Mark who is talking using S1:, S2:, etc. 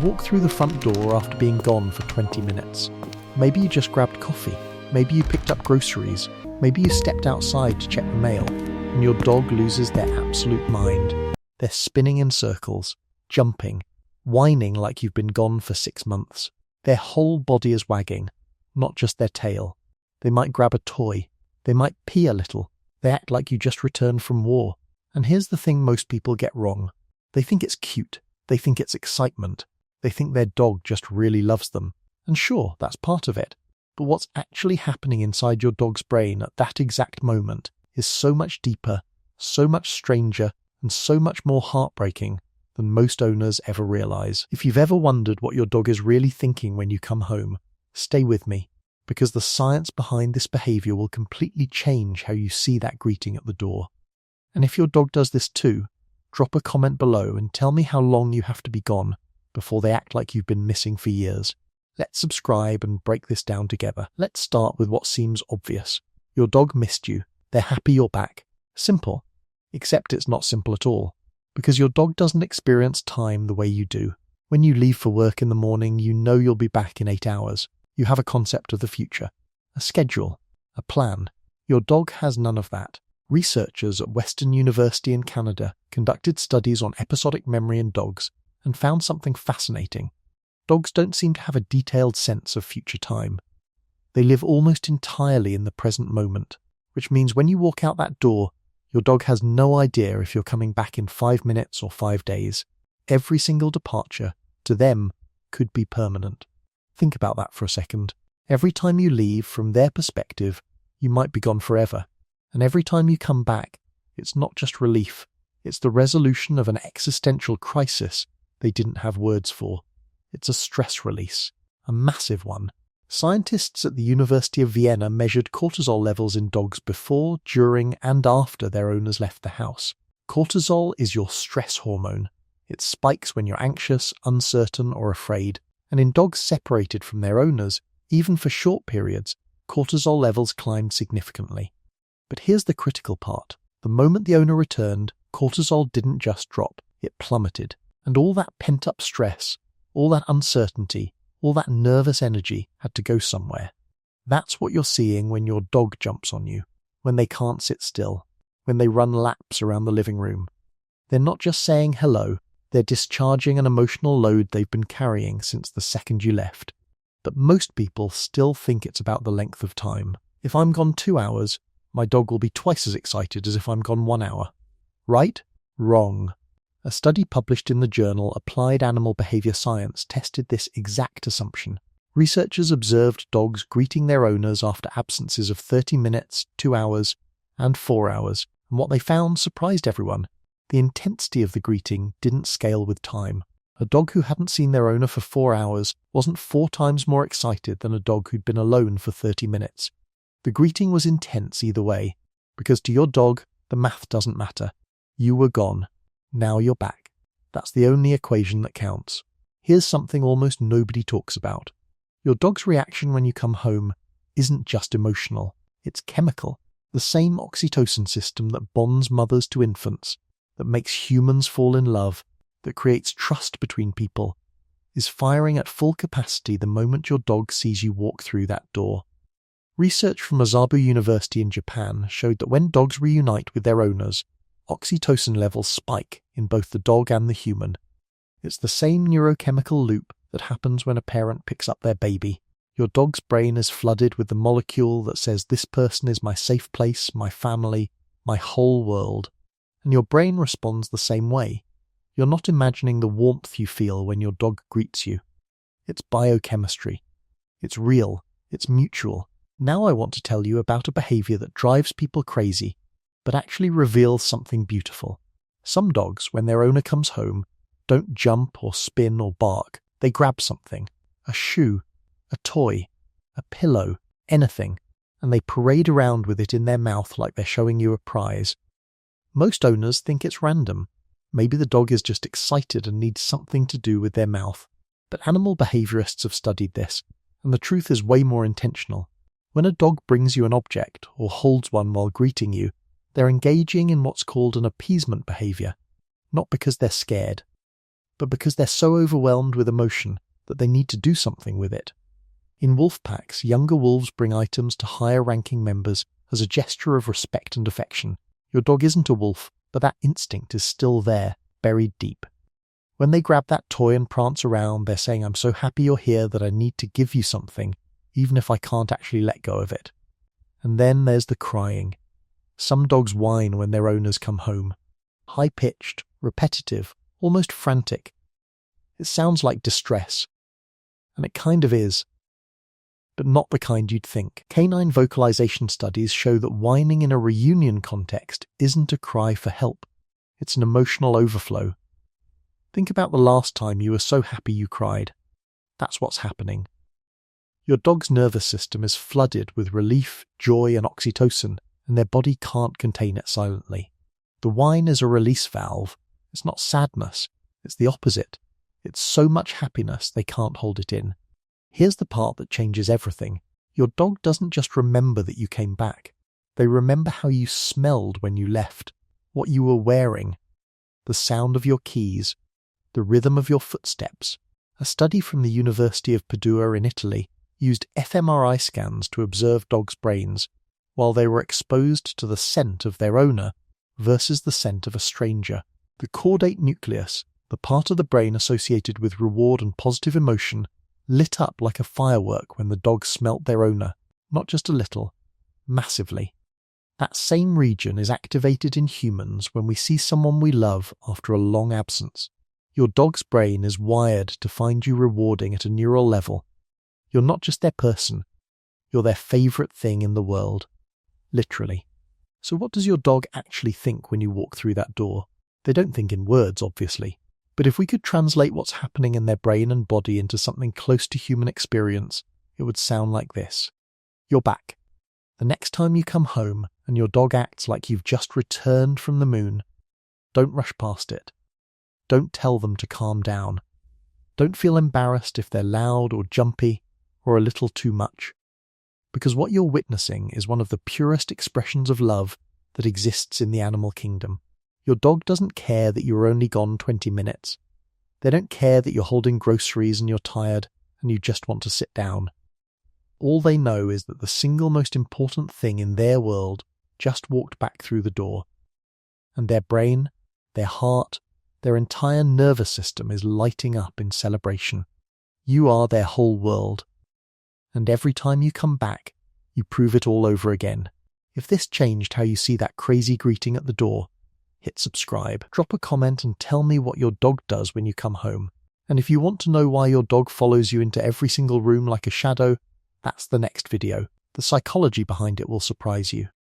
S1: walk through the front door after being gone for 20 minutes. Maybe you just grabbed coffee. Maybe you picked up groceries. Maybe you stepped outside to check the mail, and your dog loses their absolute mind. They're spinning in circles, jumping, whining like you've been gone for 6 months. Their whole body is wagging, not just their tail. They might grab a toy. They might pee a little. They act like you just returned from war. And here's the thing most people get wrong. They think it's cute. They think it's excitement. They think their dog just really loves them. And sure, that's part of it. But what's actually happening inside your dog's brain at that exact moment is so much deeper, so much stranger, and so much more heartbreaking than most owners ever realize. If you've ever wondered what your dog is really thinking when you come home, stay with me, because the science behind this behavior will completely change how you see that greeting at the door. And if your dog does this too, drop a comment below and tell me how long you have to be gone before they act like you've been missing for years. Let's subscribe and break this down together. Let's start with what seems obvious. Your dog missed you. They're happy you're back. Simple. Except it's not simple at all, because your dog doesn't experience time the way you do. When you leave for work in the morning, you know you'll be back in 8 hours. You have a concept of the future, a schedule, a plan. Your dog has none of that. Researchers at Western University in Canada conducted studies on episodic memory in dogs and found something fascinating. Dogs don't seem to have a detailed sense of future time. They live almost entirely in the present moment, which means when you walk out that door, your dog has no idea if you're coming back in 5 minutes or 5 days. Every single departure, to them, could be permanent. Think about that for a second. Every time you leave, from their perspective, you might be gone forever. And every time you come back, it's not just relief. It's the resolution of an existential crisis they didn't have words for. It's a stress release, a massive one. Scientists at the University of Vienna measured cortisol levels in dogs before, during, and after their owners left the house. Cortisol is your stress hormone. It spikes when you're anxious, uncertain, or afraid. And in dogs separated from their owners, even for short periods, cortisol levels climbed significantly. But here's the critical part. The moment the owner returned, cortisol didn't just drop, it plummeted. And all that pent-up stress, all that uncertainty, all that nervous energy had to go somewhere. That's what you're seeing when your dog jumps on you, when they can't sit still, when they run laps around the living room. They're not just saying hello, they're discharging an emotional load they've been carrying since the second you left. But most people still think it's about the length of time. If I'm gone 2 hours, my dog will be twice as excited as if I'm gone 1 hour. Right? Wrong. A study published in the journal Applied Animal Behavior Science tested this exact assumption. Researchers observed dogs greeting their owners after absences of 30 minutes, 2 hours, and 4 hours, and what they found surprised everyone. The intensity of the greeting didn't scale with time. A dog who hadn't seen their owner for 4 hours wasn't 4 times more excited than a dog who'd been alone for 30 minutes. The greeting was intense either way, because to your dog, the math doesn't matter. You were gone. Now you're back. That's the only equation that counts. Here's something almost nobody talks about. Your dog's reaction when you come home isn't just emotional. It's chemical. The same oxytocin system that bonds mothers to infants, that makes humans fall in love, that creates trust between people, is firing at full capacity the moment your dog sees you walk through that door. Research from Azabu University in Japan showed that when dogs reunite with their owners, oxytocin levels spike in both the dog and the human. It's the same neurochemical loop that happens when a parent picks up their baby. Your dog's brain is flooded with the molecule that says this person is my safe place, my family, my whole world. And your brain responds the same way. You're not imagining the warmth you feel when your dog greets you. It's biochemistry. It's real. It's mutual. Now I want to tell you about a behavior that drives people crazy, but actually reveals something beautiful. Some dogs, when their owner comes home, don't jump or spin or bark. They grab something, a shoe, a toy, a pillow, anything, and they parade around with it in their mouth like they're showing you a prize. Most owners think it's random. Maybe the dog is just excited and needs something to do with their mouth. But animal behaviorists have studied this, and the truth is way more intentional. When a dog brings you an object or holds one while greeting you, they're engaging in what's called an appeasement behavior, not because they're scared. but because they're so overwhelmed with emotion that they need to do something with it. In wolf packs, younger wolves bring items to higher-ranking members as a gesture of respect and affection. Your dog isn't a wolf, but that instinct is still there, buried deep. When they grab that toy and prance around, they're saying, "I'm so happy you're here that I need to give you something, even if I can't actually let go of it." And then there's the crying. Some dogs whine when their owners come home. High-pitched, repetitive, almost frantic. It sounds like distress. And it kind of is. But not the kind you'd think. Canine vocalization studies show that whining in a reunion context isn't a cry for help. It's an emotional overflow. Think about the last time you were so happy you cried. That's what's happening. Your dog's nervous system is flooded with relief, joy, and oxytocin, and their body can't contain it silently. The whine is a release valve. It's not sadness. It's the opposite. It's so much happiness they can't hold it in. Here's the part that changes everything. Your dog doesn't just remember that you came back. They remember how you smelled when you left, what you were wearing, the sound of your keys, the rhythm of your footsteps. A study from the University of Padua in Italy used fMRI scans to observe dogs' brains while they were exposed to the scent of their owner versus the scent of a stranger. The caudate nucleus, the part of the brain associated with reward and positive emotion, lit up like a firework when the dog smelt their owner, not just a little, massively. That same region is activated in humans when we see someone we love after a long absence. Your dog's brain is wired to find you rewarding at a neural level. You're not just their person, you're their favourite thing in the world. Literally. So what does your dog actually think when you walk through that door? They don't think in words, obviously. But if we could translate what's happening in their brain and body into something close to human experience, it would sound like this. You're back. The next time you come home and your dog acts like you've just returned from the moon, don't rush past it. Don't tell them to calm down. Don't feel embarrassed if they're loud or jumpy or a little too much. Because what you're witnessing is one of the purest expressions of love that exists in the animal kingdom. Your dog doesn't care that you're only gone 20 minutes. They don't care that you're holding groceries and you're tired and you just want to sit down. All they know is that the single most important thing in their world just walked back through the door. And their brain, their heart, their entire nervous system is lighting up in celebration. You are their whole world. And every time you come back, you prove it all over again. If this changed how you see that crazy greeting at the door, hit subscribe. Drop a comment and tell me what your dog does when you come home. And if you want to know why your dog follows you into every single room like a shadow, that's the next video. The psychology behind it will surprise you.